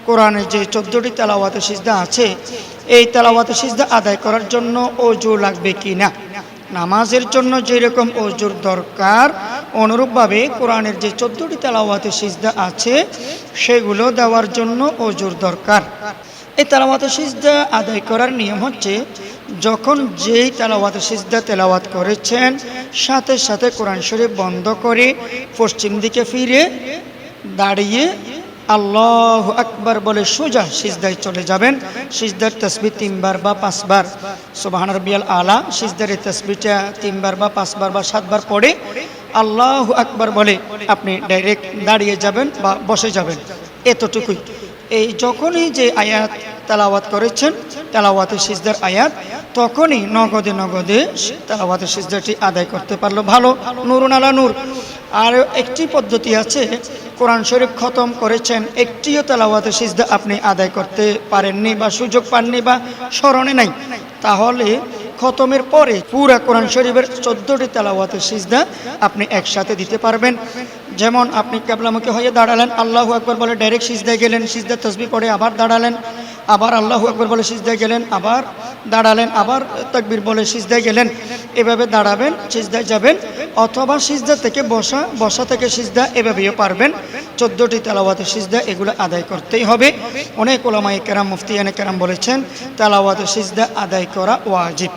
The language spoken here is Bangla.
কোরআনে যে 14টি তেলাওয়াতের সিজদা আছে, এই তেলাওয়াতের সিজদা আদায় করার জন্য ওযু লাগবে কি না। নামাজের জন্য যেরকম ওযুর দরকার, অনুরূপভাবে কোরআনের যে 14টি তেলাওয়াতের সিজদা আছে সেগুলো দেওয়ার জন্য ওযুর দরকার। এই তেলাওয়াতের সিজদা আদায় করার নিয়ম হচ্ছে, যখন যেই তেলাওয়াতের সিজদা তেলাওয়াত করেছেন সাথে সাথে কোরআন শরীফ বন্ধ করে পশ্চিম দিকে ফিরে দাঁড়িয়ে আল্লাহু আকবার বলে সোজা সিজদায় চলে যাবেন। সিজদার তাসবিহ 3 বার বা 5 বার, সুবহান রাব্বিয়াল আলা সিজদার তাসবিহটা 3 বার বা 5 বার বা 7 বার পড়ে আল্লাহু আকবার বলে আপনি ডাইরেক্ট দাঁড়িয়ে যাবেন বা বসে যাবেন, এতটুকুই। এই যখনই যে আয়াত তেলাওয়াত করেছেন তেলাওয়াতের সিজদার আয়াত, তখনই নগদে নগদে তেলাওয়াতের সিজদাটি আদায় করতে পারলো ভালো, নূরুন আলা নূর। আর একটি পদ্ধতি আছে, কোরআন শরীফ খতম করেছেন, একটিও তেলাওয়াতের সিজদা আপনি আদায় করতে পারেননি বা সুযোগ পাননি বা স্মরণে নাই, তাহলে খতমের পরে পুরা কোরআন শরীফের 14টি তেলাওয়াতের সিজদা আপনি একসাথে দিতে পারবেন। যেমন আপনি কিবলামুখী হয়ে দাঁড়ালেন, আল্লাহু আকবার বলে ডাইরেক্ট সিজদায় গেলেন, সিজদার তাসবিহ পড়ে আবার দাঁড়ালেন, আবার আল্লাহু আকবার বলে সিজদায় গেলেন, আবার দাঁড়ালেন, আবার তাকবীর বলে সিজদায় গেলেন, এভাবে দাঁড়াবেন, সিজদায় যাবেন, অথবা সিজদা থেকে বসা, বসা থেকে সিজদা, এভাবেও পারবেন। 14টি তেলাওয়াতের সিজদা এগুলো আদায় করতেই হবে। অনেক উলামায়ে কেরাম, মুফতিয়ানে কেরাম বলেছেন তেলাওয়াতের সিজদা আদায় করা ওয়াজিব।